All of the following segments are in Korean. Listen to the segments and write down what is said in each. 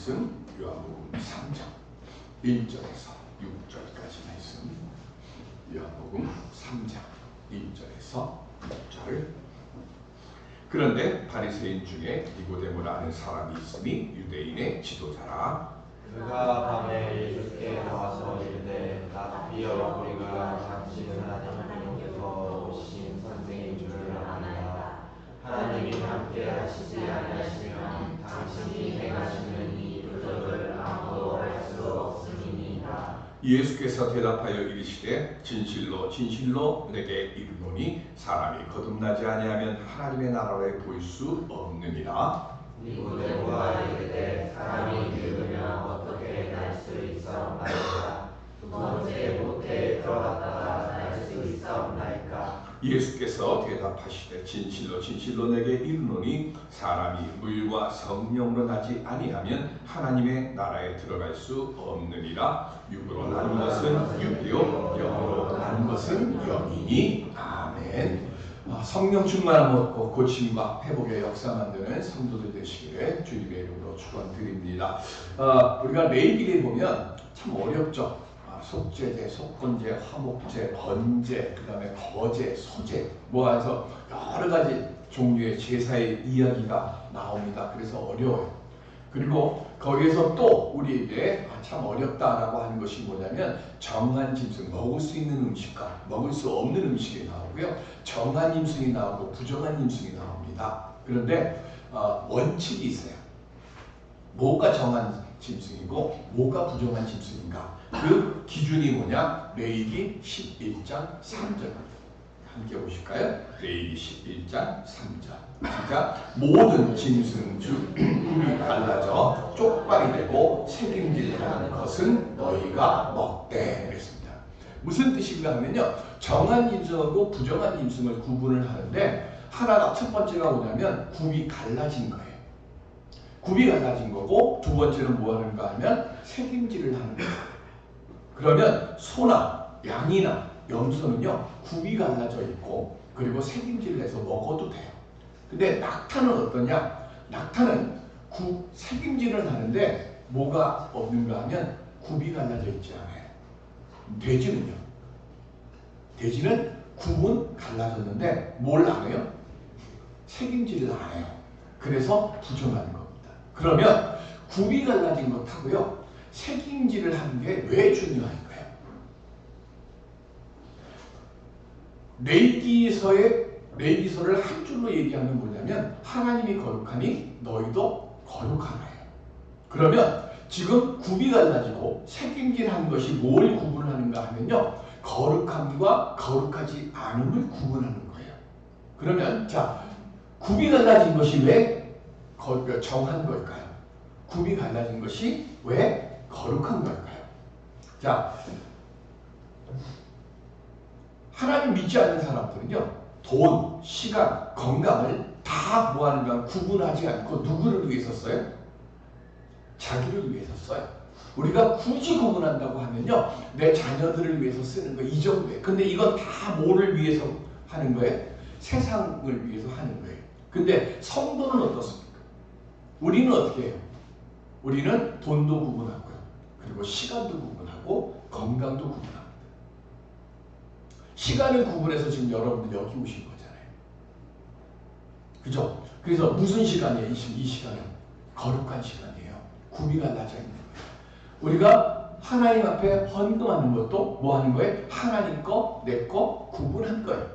말씀 요한복음 3장 1절에서 6절까지 말씀. 요한복음 3장 1절에서 6절. 그런데 바리새인 중에 니고데모라는 사람이 있으니 유대인의 지도자라. 그가 밤에 예수께 나와서 이르되 납비여 우리가 당신은 하나님께서 오신 선생인 줄을 아나이다. 하나님이 함께 하시지 아니하시면 당신이 행하시는 이 표적을 아무도 할 수 없음이니이다. 예수께서 대답하여 이르시되 진실로 진실로 내게 이르노니 사람이 거듭나지 아니하면 하나님의 나라를 볼 수 없느니라. 니고데모가 이르되 사람이 늙으면 어떻게 날 수 있사옵나이까? 두 번째 모태에 들어갔다가 날 수 있사옵나이까? 예수께서 대답하시되 진실로 진실로 내게 이르노니 사람이 물과 성령으로 나지 아니하면 하나님의 나라에 들어갈 수 없느니라. 육으로 나는 것은 육이요 영으로 나는 것은 영이니. 아멘. 성령 충만함 얻고 고침과 회복의 역사 만드는 성도들 되시기를 주님의 이름으로 축원드립니다. 우리가 레위기에 보면 참 어렵죠. 속죄제, 속건제, 화목제, 번제, 그 다음에 거제, 소제 모아서 여러 가지 종류의 제사의 이야기가 나옵니다. 그래서 어려워요. 그리고 거기에서 또 우리에게 참 어렵다라고 하는 것이 뭐냐면 정한 짐승, 먹을 수 있는 음식과 먹을 수 없는 음식이 나오고요. 정한 짐승이 나오고 부정한 짐승이 나옵니다. 그런데 원칙이 있어요. 뭐가 정한 짐승이고 뭐가 부정한 짐승인가? 그 기준이 뭐냐? 레위기 11장 3절 함께 보실까요? 레위기 11장 3절 시작. 모든 짐승 중 뿔이 갈라져 쪽발이 되고 책임질하는 것은 너희가 먹되 그랬습니다. 무슨 뜻인가 하면요, 정한 짐승하고 부정한 짐승을 구분을 하는데 하나가 첫 번째가 뭐냐면 굽이 갈라진 거예요. 굽이 갈라진 거고 두 번째는 뭐 하는가 하면 책임질을 하는 거예요. 그러면 소나 양이나 염소는요 굽이 갈라져 있고 그리고 색임질을 해서 먹어도 돼요. 근데 낙타는 어떠냐? 낙타는 색임질을 하는데 뭐가 없는가 하면 굽이 갈라져 있지 않아요. 돼지는요? 돼지는 굽은 갈라졌는데 뭘 안 해요? 색임질을 안 해요. 그래서 부정한 겁니다. 그러면 굽이 갈라진 것하고요 색임질을 하는 게 왜 중요할까요? 레위기서를 한 줄로 얘기하면 뭐냐면 하나님이 거룩하니 너희도 거룩하나요. 그러면 지금 굽이 갈라지고 색임질한 것이 뭘 구분하는가 하면요 거룩함과 거룩하지 않음을 구분하는 거예요. 그러면 자, 굽이 갈라진 것이 왜 정한 걸까요? 굽이 갈라진 것이 왜 거룩한 걸까요? 자, 하나님 믿지 않는 사람들은요 돈, 시간, 건강을 다 뭐하는가 구분하지 않고 누구를 위해서 써요? 자기를 위해서 써요. 우리가 굳이 구분한다고 하면요 내 자녀들을 위해서 쓰는 거 이 정도예요. 근데 이건 다 뭐를 위해서 하는 거예요? 세상을 위해서 하는 거예요. 근데 성도는 어떻습니까? 우리는 어떻게 해요? 우리는 돈도 구분하고요. 그리고 시간도 구분하고 건강도 구분합니다. 시간을 구분해서 지금 여러분들 여기 오신 거잖아요. 그죠? 그래서 무슨 시간이에요? 이 시간은 거룩한 시간이에요. 굽이 갈라져 있는 거예요. 우리가 하나님 앞에 헌금하는 것도 뭐 하는 거예요? 하나님 거, 내 거 구분한 거예요.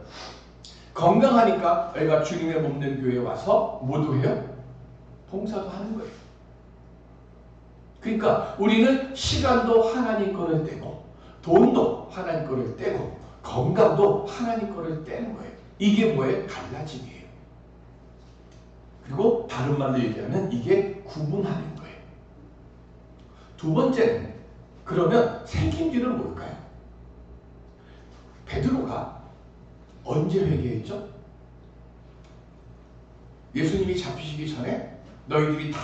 건강하니까 우리가 주님의 몸된 교회에 와서 뭐도 해요? 봉사도 하는 거예요. 그러니까 우리는 시간도 하나님 거를 떼고 돈도 하나님 거를 떼고 건강도 하나님 거를 떼는 거예요. 이게 뭐예요? 갈라짐이에요. 그리고 다른 말로 얘기하면 이게 구분하는 거예요. 두 번째는 그러면 책임질은 뭘까요? 베드로가 언제 회개했죠? 예수님이 잡히시기 전에 너희들이 다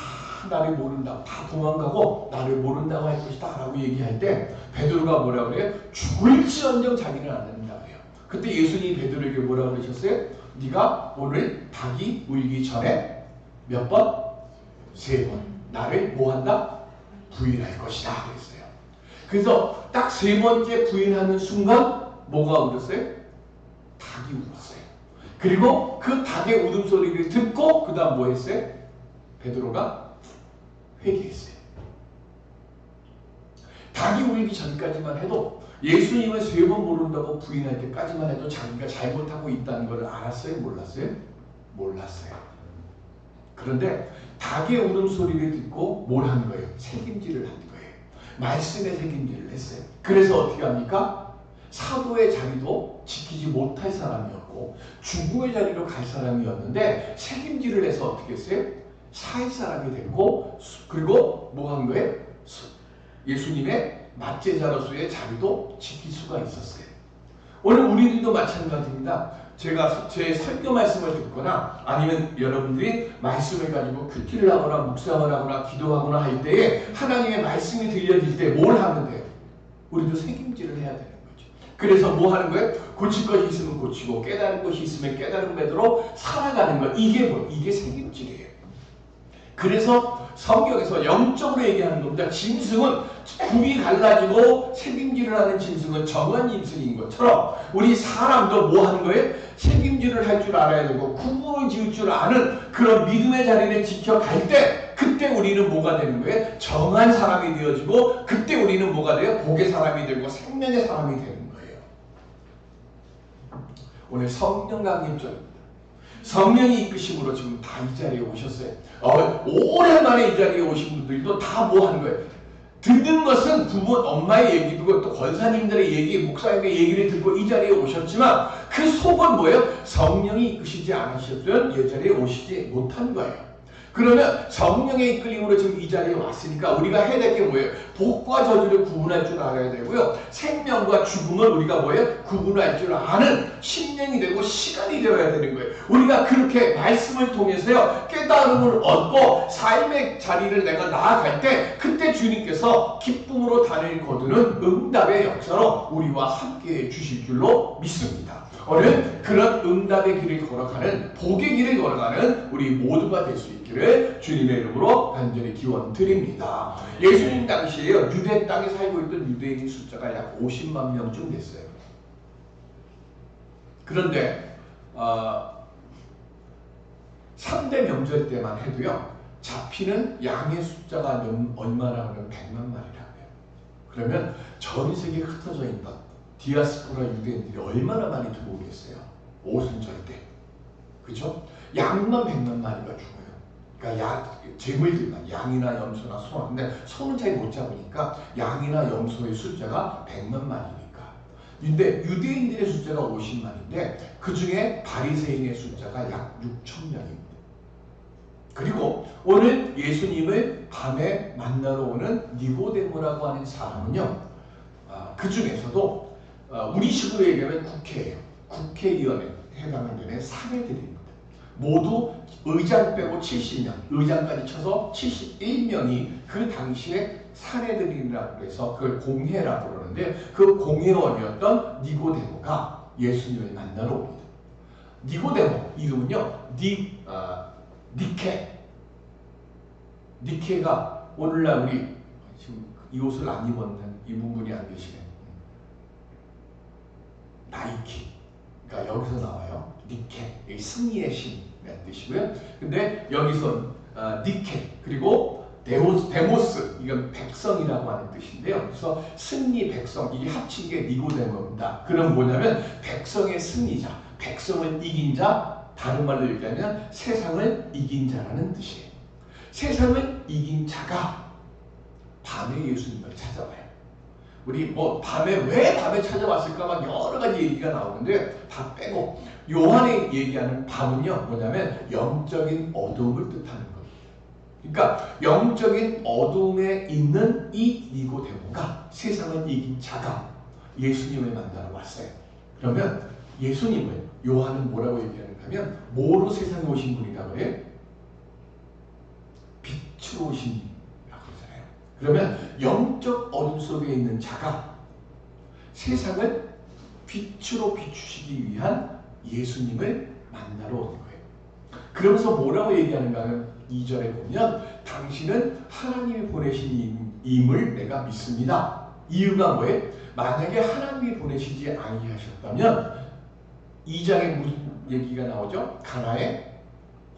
나를 모른다고 다 도망가고 나를 모른다고 할 것이다 라고 얘기할 때 베드로가 뭐라고 그래요? 죽을지언정 자기는 안 한다고 해요. 그때 예수님이 베드로에게 뭐라고 그러셨어요? 네가 오늘 닭이 울기 전에 몇 번? 3번 나를 뭐 한다? 부인할 것이다 그랬어요. 그래서 딱 세 번째 부인하는 순간 뭐가 울었어요? 닭이 울었어요. 그리고 그 닭의 울음소리를 듣고 그 다음 뭐 했어요? 베드로가 회개했어요. 닭이 울기 전까지만 해도 예수님을 세 번 모른다고 부인할 때까지만 해도 자기가 잘못하고 있다는 걸 알았어요? 몰랐어요? 몰랐어요. 그런데 닭의 울음소리를 듣고 뭘 한 거예요? 책임질을 한 거예요. 말씀의 책임질을 했어요. 그래서 어떻게 합니까? 사도의 자리도 지키지 못할 사람이었고 죽음의 자리로 갈 사람이었는데 책임질을 해서 어떻게 했어요? 살 사람이 됐고 그리고 뭐 한 거예요? 예수님의 맞제자로서의 자리도 지킬 수가 있었어요. 오늘 우리들도 마찬가지입니다. 제가 제 설교 말씀을 듣거나 아니면 여러분들이 말씀을 가지고 큐티를 하거나 묵상을 하거나 기도하거나 할 때에 하나님의 말씀이 들려질 때 뭘 하면 돼요? 우리도 책임질을 해야 되는 거죠. 그래서 뭐 하는 거예요? 고칠 것이 있으면 고치고 깨달은 것이 있으면 깨달은 대로 살아가는 거. 이게 뭐? 이게 책임질이에요. 그래서 성경에서 영적으로 얘기하는 겁니다. 짐승은 국이 갈라지고 책임질을 하는 짐승은 정한 짐승인 것처럼 우리 사람도 뭐 하는 거예요? 책임질을 할 줄 알아야 되고 구분을 지을 줄 아는 그런 믿음의 자리를 지켜갈 때 그때 우리는 뭐가 되는 거예요? 정한 사람이 되어지고 그때 우리는 뭐가 돼요? 복의 사람이 되고 생명의 사람이 되는 거예요. 오늘 성령 강림절입니다. 성령이 이끄심으로 지금 다 이 자리에 오셨어요. 오랜만에 이 자리에 오신 분들도 다 뭐 하는 거예요? 듣는 것은 부모, 엄마의 얘기 듣고 또 권사님들의 얘기, 목사님의 얘기를 듣고 이 자리에 오셨지만 그 속은 뭐예요? 성령이 이끄시지 않으셨으면 이 자리에 오시지 못한 거예요. 그러면 성령의 이끌림으로 지금 이 자리에 왔으니까 우리가 해야 될 게 뭐예요? 복과 저주를 구분할 줄 알아야 되고요. 생명과 죽음을 우리가 뭐예요? 구분할 줄 아는 심령이 되고 시간이 되어야 되는 거예요. 우리가 그렇게 말씀을 통해서요. 깨달음을 얻고 삶의 자리를 내가 나아갈 때 그때 주님께서 기쁨으로 단을 거두는 응답의 역사로 우리와 함께해 주실 줄로 믿습니다. 오늘 그런 응답의 길을 걸어가는 복의 길을 걸어가는 우리 모두가 될 수 있기를 주님의 이름으로 간절히 기원 드립니다. 예수님 당시에 유대 땅에 살고 있던 유대인의 숫자가 약 50만 명쯤 됐어요. 그런데 3대 명절 때만 해도요. 잡히는 양의 숫자가 얼마나 하면 100만 마리라고 해요. 그러면 전 세계에 흩어져 있던 디아스포라 유대인들이 얼마나 많이 들어오겠어요? 오순절 때. 그죠? 양만 100만 마리가 죽어요. 그러니까 재물들만 양이나 염소나 소. 근데 소는 잘 못 잡으니까 양이나 염소의 숫자가 100만 마리니까. 근데 유대인들의 숫자가 50만인데 그 중에 바리새인의 숫자가 약 6천 명입니다. 그리고 오늘 예수님을 밤에 만나러 오는 니고데모라고 하는 사람은요. 그 중에서도 우리 식으로 얘기하면 국회예요. 국회의원에 해당되는 사례들입니다. 모두 의장 빼고 70명, 의장까지 쳐서 71명이 그 당시에 사례들이라고 해서 그걸 공회라고 그러는데 그 공회원이었던 니고데모가 예수님을 만나러 옵니다. 니고데모 이름은요. 니케가 오늘날 우리 지금 이 옷을 안 입은 분이 안 계시네. 나이키. 그러니까 여기서 나와요. 니케. 승리의 신이라는 뜻이고요. 근데 여기서 니케 그리고 데모스 이건 백성이라고 하는 뜻인데요. 그래서 승리 백성 이게 합친 게 니고데모입니다. 그럼 뭐냐면 백성의 승리자, 백성을 이긴 자, 다른 말로 얘기하면 세상을 이긴 자라는 뜻이에요. 세상을 이긴 자가 밤에 예수님을 찾아와요. 우리 뭐 왜 밤에 찾아왔을까 막 여러 가지 얘기가 나오는데 다 빼고 요한이 얘기하는 밤은요 뭐냐면 영적인 어두움을 뜻하는 겁니다. 그러니까 영적인 어두움에 있는 이 니고데모가 세상을 이긴 자가 예수님을 만나러 왔어요. 그러면 예수님을 요한은 뭐라고 얘기하는가 하면 뭐로 세상에 오신 분이라고 해요? 빛으로 오신 그러면 영적 어둠 속에 있는 자가 세상을 빛으로 비추시기 위한 예수님을 만나러 오는 거예요. 그러면서 뭐라고 얘기하는가 하면 2절에 보면 당신은 하나님이 보내신 임을 내가 믿습니다. 이유가 뭐예요? 만약에 하나님이 보내시지 아니하셨다면 2장에 무슨 얘기가 나오죠? 가나의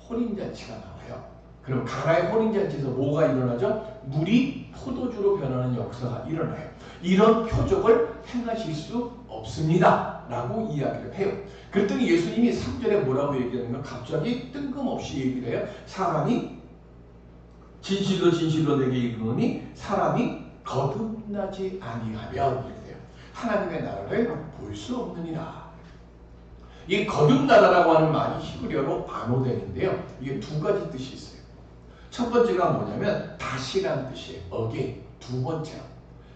혼인잔치가 나와요. 그럼 가나의 혼인잔치에서 뭐가 일어나죠? 물이 포도주로 변하는 역사가 일어나요. 이런 표적을 행하실 수 없습니다 라고 이야기를 해요. 그랬더니 예수님이 3절에 뭐라고 얘기하는가? 갑자기 뜬금없이 얘기를 해요. 사람이 진실로 진실로 내게 이르노니 사람이 거듭나지 아니하면 이렇게 돼요. 하나님의 나라를 볼 수 없느니라. 이 거듭나다라고 하는 말이 히브리어로 아노덴인데요. 이게 두 가지 뜻이 있어요. 첫 번째가 뭐냐면 다시라는 뜻이에요. again. 두 번째로.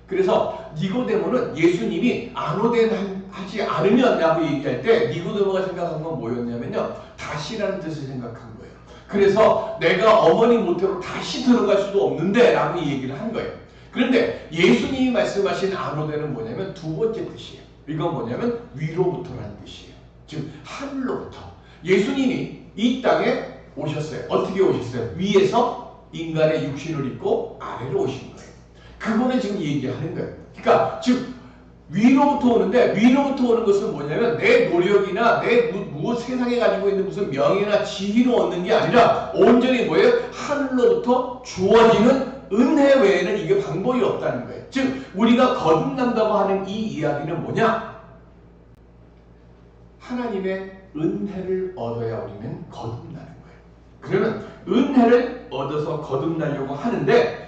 그래서 니고데모는 예수님이 아노덴 하지 않으면 라고 얘기할 때 니고데모가 생각한 건 뭐였냐면요. 다시라는 뜻을 생각한 거예요. 그래서 내가 어머니 모태로 다시 들어갈 수도 없는데 라고 얘기를 한 거예요. 그런데 예수님이 말씀하신 아노덴은 뭐냐면 두 번째 뜻이에요. 이건 뭐냐면 위로부터라는 뜻이에요. 즉 하늘로부터. 예수님이 이 땅에 오셨어요. 어떻게 오셨어요? 위에서 인간의 육신을 입고 아래로 오신 거예요. 그거는 지금 얘기하는 거예요. 그러니까 즉 위로부터 오는데 위로부터 오는 것은 뭐냐면 내 노력이나 내 세상에 가지고 있는 무슨 명예나 지위로 얻는 게 아니라 온전히 뭐예요? 하늘로부터 주어지는 은혜 외에는 이게 방법이 없다는 거예요. 즉 우리가 거듭난다고 하는 이 이야기는 뭐냐? 하나님의 은혜를 얻어야 우리는 거듭나는 거예요. 그러면 은혜를 얻어서 거듭나려고 하는데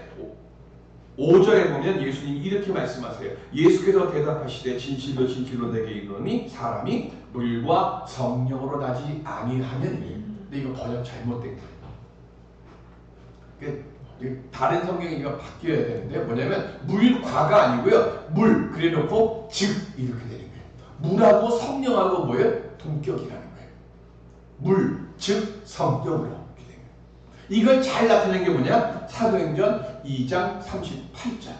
5절에 보면 예수님이 이렇게 말씀하세요. 예수께서 대답하시되 진실로 진실로 내게 이르노니 사람이 물과 성령으로 나지 아니하면. 근데 이거 번역 잘못된 거예요. 다른 성경이 이거 바뀌어야 되는데 뭐냐면 물과가 아니고요. 물 그래놓고 즉 이렇게 되는 거예요. 물하고 성령하고 뭐예요? 동격이라는 거예요. 물, 즉 성령으로 이렇게 되는 거예요. 이걸 잘 나타낸 게 뭐냐? 사도행전 2장 38절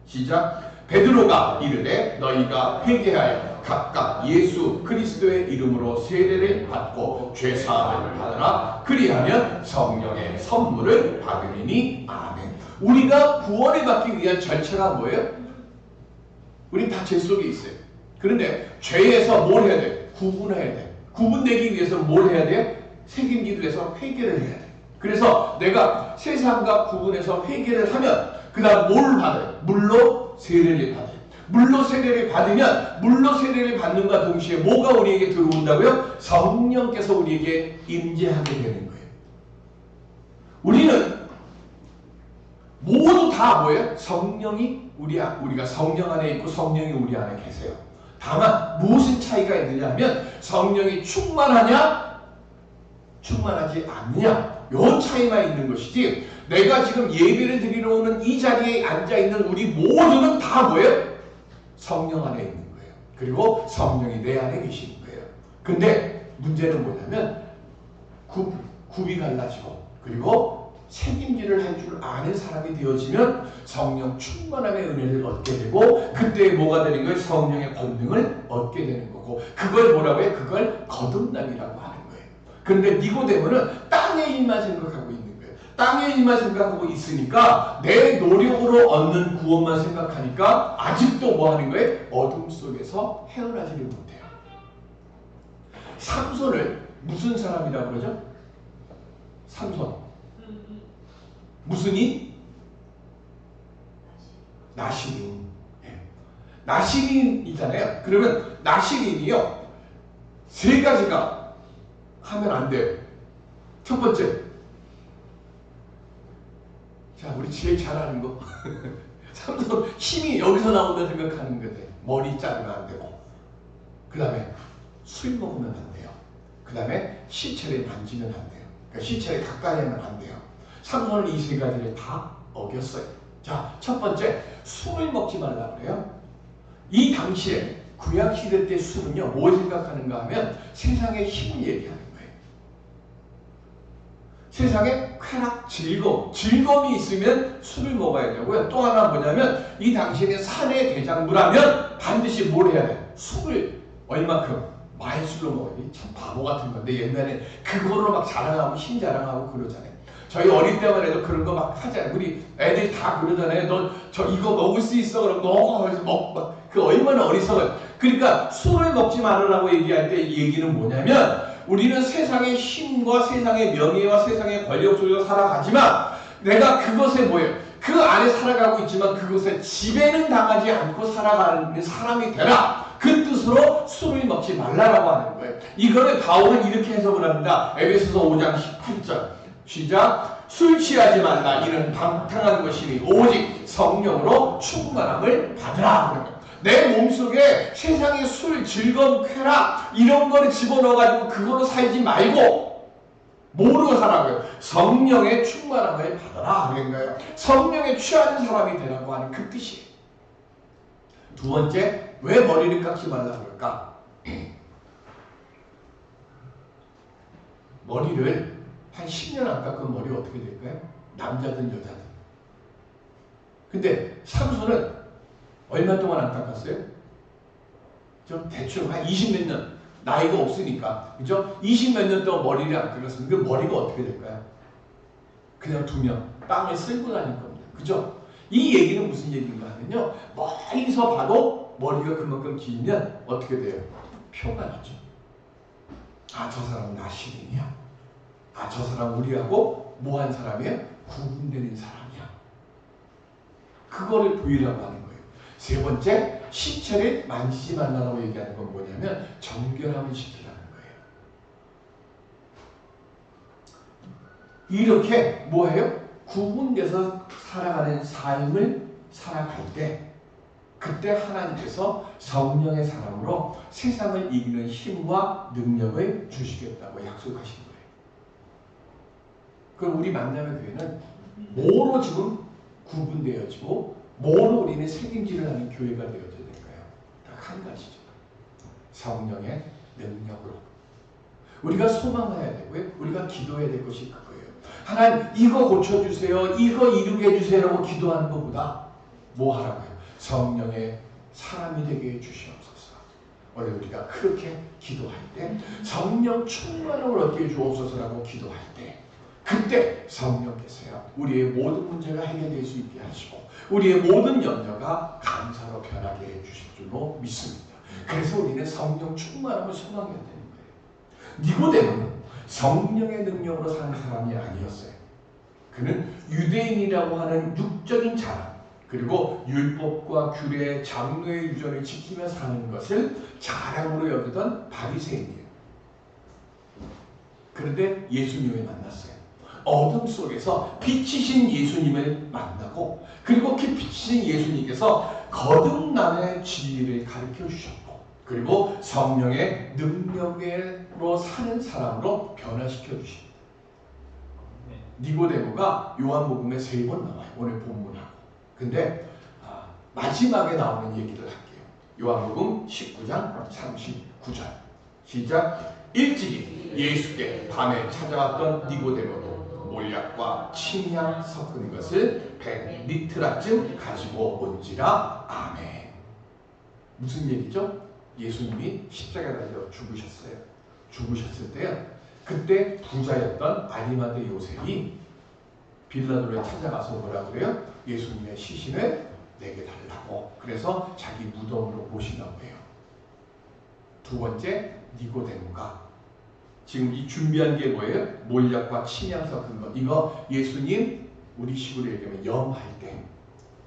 시작. 베드로가 이르되 너희가 회개하여 각각 예수 그리스도의 이름으로 세례를 받고 죄사함을 받으라. 그리하면 성령의 선물을 받으리니 아멘. 우리가 구원을 받기 위한 절차가 뭐예요? 우리 다 죄 속에 있어요. 그런데 죄에서 뭘 해야 돼? 구분해야 돼. 구분되기 위해서 뭘 해야 돼? 새김기도해서 회개를 해야 돼. 그래서 내가 세상과 구분해서 회개를 하면 그 다음 뭘 받아요? 물로 세례를 받아요. 물로 세례를 받으면 물로 세례를 받는과 동시에 뭐가 우리에게 들어온다고요? 성령께서 우리에게 임재하게 되는 거예요. 우리는 모두 다 뭐예요? 성령이 우리가 성령 안에 있고 성령이 우리 안에 계세요. 다만 무슨 차이가 있느냐면 성령이 충만하냐 충만하지 않느냐 요 차이만 있는 것이지 내가 지금 예배를 드리러 오는 이 자리에 앉아있는 우리 모두는 다 뭐예요? 성령 안에 있는 거예요. 그리고 성령이 내 안에 계시는 거예요. 근데 문제는 뭐냐면 굽이 갈라지고 그리고 책임질을 할 줄 아는 사람이 되어지면 성령 충만함의 은혜를 얻게 되고 그때 뭐가 되는 거예요? 성령의 권능을 얻게 되는 거고 그걸 뭐라고 해요? 그걸 거듭남이라고 하는 거예요. 그런데 니고데모는 땅의 일만 생각하고 있는 거예요. 땅의 일만 생각하고 있으니까 내 노력으로 얻는 구원만 생각하니까 아직도 뭐 하는 거예요? 어둠 속에서 헤어나지를 못해요. 삼손을 무슨 사람이라고 그러죠? 삼손 무슨 인? 나시린. 나시린이잖아요. 그러면 나시린이요. 세 가지가 하면 안 돼요. 첫 번째. 자, 우리 제일 잘 아는 거. 삼손 힘이 여기서 나온다 생각하는 건데 머리 자르면 안 되고 그 다음에 술 먹으면 안 돼요. 그 다음에 시체를 만지면 안 돼요. 그러니까 시체를 가까이 하면 안 돼요. 삼손은 이 세 가지를 다 어겼어요. 자, 첫 번째, 술을 먹지 말라고 그래요. 이 당시에 구약시대 때 술은요, 뭘 생각하는가 하면 세상의 힘을 얘기하는 거예요. 세상에 쾌락, 즐거움이 있으면 술을 먹어야 되고요. 또 하나 뭐냐면 이 당시에는 사내 대장부라면 반드시 뭘 해야 돼? 술을 얼마큼? 마술로 먹어야 돼. 참 바보 같은 건데 옛날에 그거로 막 자랑하고 힘 자랑하고 그러잖아요. 저희 어릴 때만 해도 그런 거 막 하잖아요. 우리 애들이 다 그러잖아요. 너 저 이거 먹을 수 있어? 그럼 먹어. 그래서 그 얼마나 어리석어요. 그러니까 술을 먹지 말으라고 얘기할 때 얘기는 뭐냐면 우리는 세상의 힘과 세상의 명예와 세상의 권력 속에서 살아가지만 내가 그것에 뭐예요? 그 안에 살아가고 있지만 그것에 지배는 당하지 않고 살아가는 사람이 되라. 그 뜻으로 술을 먹지 말라라고 하는 거예요. 이거를 바울은 이렇게 해석을 합니다. 에베소서 5장 18절 시작. 술 취하지 말라. 이는 방탕한 것이니 오직 성령으로 충만함을 받으라. 내 몸속에 세상의 술, 즐거움, 쾌락 이런 거를 집어넣어가지고 그걸로 살지 말고 뭐로 살아고요? 성령의 충만함을 받아라. 그런 거예요. 성령에 취하는 사람이 되라고 하는 그 뜻이에요. 두 번째, 왜 머리를 깎지 말라고 그럴까? 머리를 한 10년 안 깎은 머리 어떻게 될까요? 남자든 여자든. 근데 삼손은 얼마 동안 안 깎았어요? 좀 대충 한 20몇 년. 나이가 없으니까. 그죠? 20몇 년 동안 머리를 안 깎았으면 그 머리가 어떻게 될까요? 그냥 두면 땅에 쓸고 다닐 겁니다. 그죠? 이 얘기는 무슨 얘기인가 하면요. 멀리서 봐도 머리가 그만큼 길면 어떻게 돼요? 표가 나죠. 아, 저 사람은 나 시인이야. 아, 저 사람 우리하고 뭐한 사람이에요? 구분되는 사람이야. 그거를 보이라고 하는 거예요. 세 번째, 신체를 만지지 말라고 얘기하는 건 뭐냐면 정결함을 지키라는 거예요. 이렇게 뭐예요? 구분돼서 살아가는 삶을 살아갈 때 그때 하나님께서 성령의 사람으로 세상을 이기는 힘과 능력을 주시겠다고 약속하신 거예요. 그럼 우리 만남의 교회는 뭐로 지금 구분되어지고 뭐로 우리는 책임질을 하는 교회가 되어져야 될까요? 딱 한 가지죠. 성령의 능력으로. 우리가 소망해야 되고요. 우리가 기도해야 될 것이 그거예요. 하나님 이거 고쳐주세요. 이거 이루게 해주세요라고 기도하는 것보다 뭐 하라고요? 성령의 사람이 되게 해주시옵소서. 오늘 우리가 그렇게 기도할 때 성령 충만함을 얻게 주옵소서라고 기도할 때 그때 성령께서요 우리의 모든 문제가 해결될 수 있게 하시고 우리의 모든 염려가 감사로 변하게 해주실 줄로 믿습니다. 그래서 우리는 성령 충만함을 소망해야 되는 거예요. 니고데모는 성령의 능력으로 사는 사람이 아니었어요. 그는 유대인이라고 하는 육적인 자랑 그리고 율법과 규례, 장로의 유전을 지키며 사는 것을 자랑으로 여기던 바리새인이에요. 그런데 예수님을 만났어요. 어둠 속에서 빛이신 예수님을 만나고 그리고 그 빛이신 예수님께서 거듭남의 진리를 가르쳐 주셨고 그리고 성령의 능력으로 사는 사람으로 변화시켜 주십니다. 니고데모가 요한복음에 3번 나와요. 오늘 본문하고. 근데 마지막에 나오는 얘기를 할게요. 요한복음 19장 39절 시작. 일찍이 예수께 밤에 찾아왔던 니고데모도 몰약과 침향 섞은 것을 100리트라쯤 가지고 온지라. 아멘. 무슨 얘기죠? 예수님이 십자가에 달려 죽으셨어요. 죽으셨을 때요. 그때 부자였던 아리마대 요셉이 빌라도를 찾아가서 뭐라 그래요? 예수님의 시신을 내게 달라고. 그래서 자기 무덤으로 모신다고 해요. 두 번째, 니고데모가 지금 이 준비한 게 뭐예요? 몰약과 침향 섞은 것. 이거 예수님 우리 식으로 얘기하면 염할 때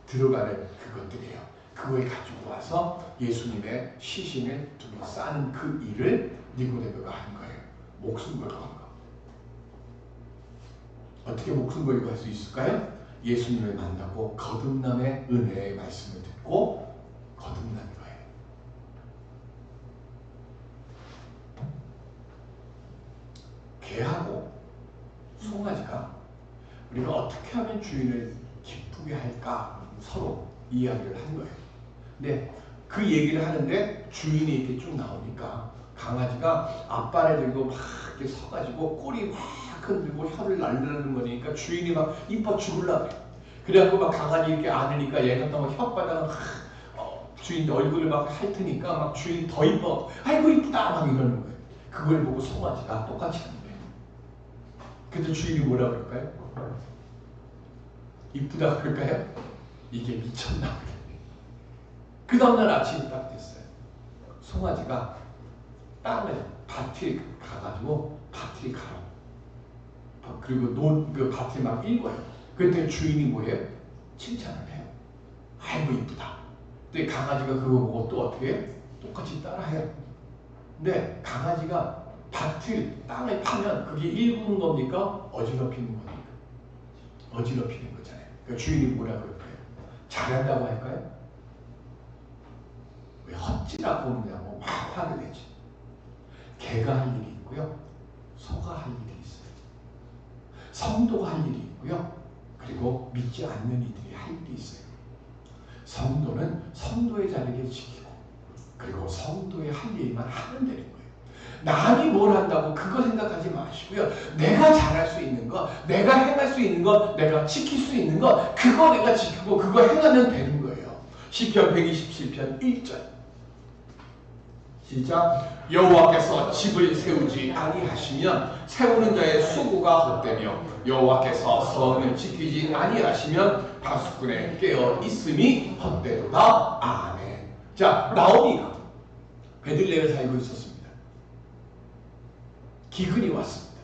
들어가는 그것들이에요. 그걸 가지고 와서 예수님의 시신을 두고 싸는 그 일을 니고데모가 한 거예요. 목숨 걸고 한 거. 어떻게 목숨 걸고 할 수 있을까요? 예수님을 만나고 거듭남의 은혜의 말씀을 듣고 거듭난 거예요. 개하고 송아지가 우리가 어떻게 하면 주인을 기쁘게 할까 서로 이야기를 한 거예요. 근데 그 얘기를 하는데 주인이 이렇게 쭉 나오니까 강아지가 앞발에 들고 막 이렇게 서가지고 꼬리 막 흔들고 혀를 날르는 거니까 주인이 막 이뻐 죽으려고 그래. 그래갖고 막 강아지 이렇게 안으니까 얘가 또 막 혓바닥을 주인 얼굴을 막 핥으니까 막 주인 더 이뻐. 아이고 이쁘다 막 이러는 거예요. 그걸 보고 송아지가 똑같이 하는 거예요. 그때 주인이 뭐라 그럴까요? 이쁘다 그럴까요? 이게 미쳤나 보네. 그 다음날 아침이 딱 됐어요. 송아지가 밭에 가가지고 밭에 가라. 그리고 그 밭에 막 읽어요. 그때 주인이 뭐예요? 칭찬을 해요. 아이고 이쁘다. 근데 강아지가 그거 보고 또 어떻게 해요? 똑같이 따라해요. 근데 강아지가 땅을 파면 그게 읽는 겁니까? 어지럽히는 겁니까? 어지럽히는 거잖아요. 그러니까 주인이 뭐라 그럴까요? 잘한다고 할까요? 왜 헛지라고 하느냐고 막 화를 내지. 개가 할 일이 있고요. 소가 할 일이 있어요. 성도가 할 일이 있고요. 그리고 믿지 않는 이들이 할 일이 있어요. 성도는 성도의 자리를 지키고 그리고 성도의 할 일만 하면 되는 거예요. 남이 뭘 한다고 그거 생각하지 마시고요. 내가 잘할 수 있는 거, 내가 행할 수 있는 거, 내가 지킬 수 있는 거, 그거 내가 지키고 그거 행하면 되는 거예요. 시편 127편 1절 시작. 여호와께서 집을 세우지 아니하시면 세우는 자의 수고가 헛되며 여호와께서 성을 지키지 아니하시면 파수꾼에 깨어 있음이 헛되도다. 아멘. 자, 나오미가 베들레헴에 살고 있었습니다. 기근이 왔습니다.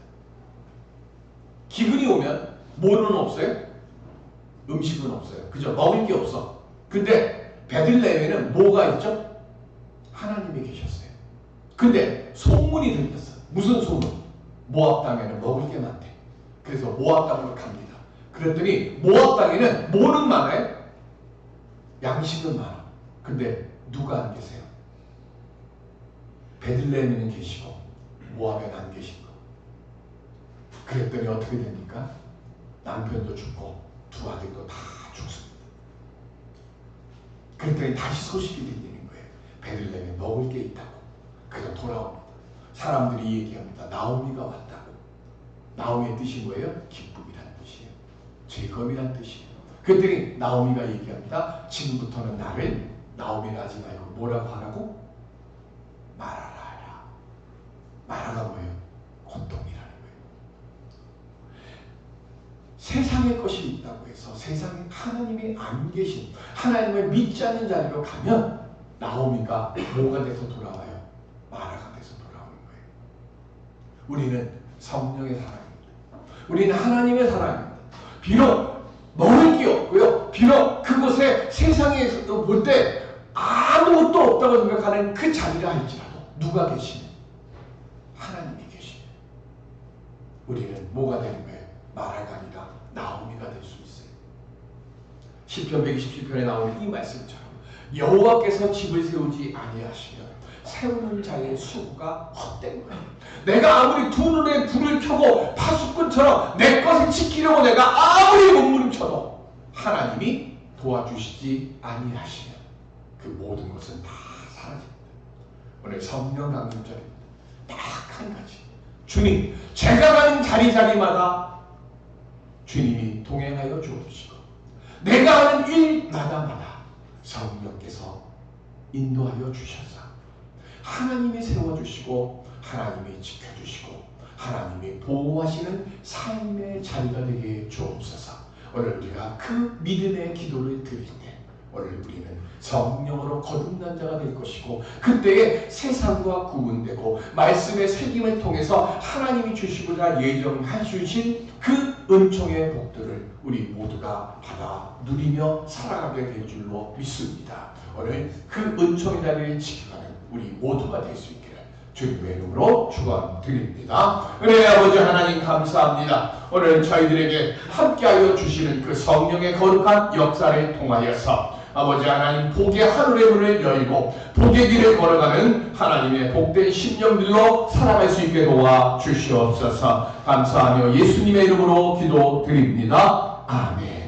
기근이 오면 뭐는 없어요? 음식은 없어요. 그죠? 먹을 게 없어. 근데 베들레헴에는 뭐가 있죠? 하나님이 계셨어요. 근데 소문이 들렸어요. 무슨 소문? 모압 땅에는 먹을 게 많대. 그래서 모압 땅으로 갑니다. 그랬더니 모압 땅에는 뭐는 많아요? 양식은 많아. 근데 누가 안 계세요? 베들레헴에는 계시고 모압에는 안 계신 거. 그랬더니 어떻게 됩니까? 남편도 죽고 두 아들도 다 죽습니다. 그랬더니 다시 소식이 들리는 거예요. 베들레헴에 먹을 게 있다고. 그래서 돌아옵니다. 사람들이 얘기합니다. 나오미가 왔다고. 나오미의 뜻이 뭐예요? 기쁨이라는 뜻이에요. 즐거움이라는 뜻이에요. 그랬더니 나오미가 얘기합니다. 지금부터는 나를 나오미를 하지 말고 뭐라고 하라고? 마라라 하라. 마라가 뭐예요? 고통이라는 거예요. 세상의 것이 있다고 해서 세상에 하나님이 안 계신, 하나님을 믿지 않는 자리로 가면 나오미가 뭐가 돼서 돌아와요? 마라가 돼서 돌아오는 거예요. 우리는 성령의 사랑입니다. 우리는 하나님의 사랑입니다. 비록 먹을 게 없고요. 비록 그곳에 세상에서 볼 때 아무것도 없다고 생각하는 그 자리라 할지라도 누가 계시면 하나님이 계시면 우리는 뭐가 되는 거예요? 마라가 아니라 나오미가 될 수 있어요. 시편 127편에 나오는 이 말씀처럼 여호와께서 집을 세우지 아니하시면 세우는 자의 수고가 헛된 거예요. 내가 아무리 두 눈에 불을 켜고 파수꾼처럼 내 것을 지키려고 내가 아무리 몸부림쳐도 하나님이 도와주시지 아니하시면 그 모든 것은 다 사라집니다. 오늘 성령 강림절입니다. 딱 한 가지. 주님, 제가 가는 자리마다 주님이 동행하여 주옵시고 내가 하는 일마다 성령께서 인도하여 주셔서 하나님이 세워주시고 하나님이 지켜주시고 하나님이 보호하시는 삶의 자리가 되게 주옵소서. 오늘 우리가 그 믿음의 기도를 드릴 때 오늘 우리는 성령으로 거듭난 자가 될 것이고 그때에 세상과 구분되고 말씀의 새김을 통해서 하나님이 주시고자 예정해 주신 그 은총의 복들을 우리 모두가 받아 누리며 살아가게 될 줄로 믿습니다. 오늘 그 은총의 자리를 지켜가는 우리 모두가 될 수 있기를 주님의 이름으로 축원드립니다. 은혜의 아버지 하나님 감사합니다. 오늘 저희들에게 함께하여 주시는 그 성령의 거룩한 역사를 통하여서 아버지 하나님 복의 하늘의 문을 열고 복의 길을 걸어가는 하나님의 복된 심령들로 살아갈 수 있게 도와 주시옵소서. 감사하며 예수님의 이름으로 기도드립니다. 아멘.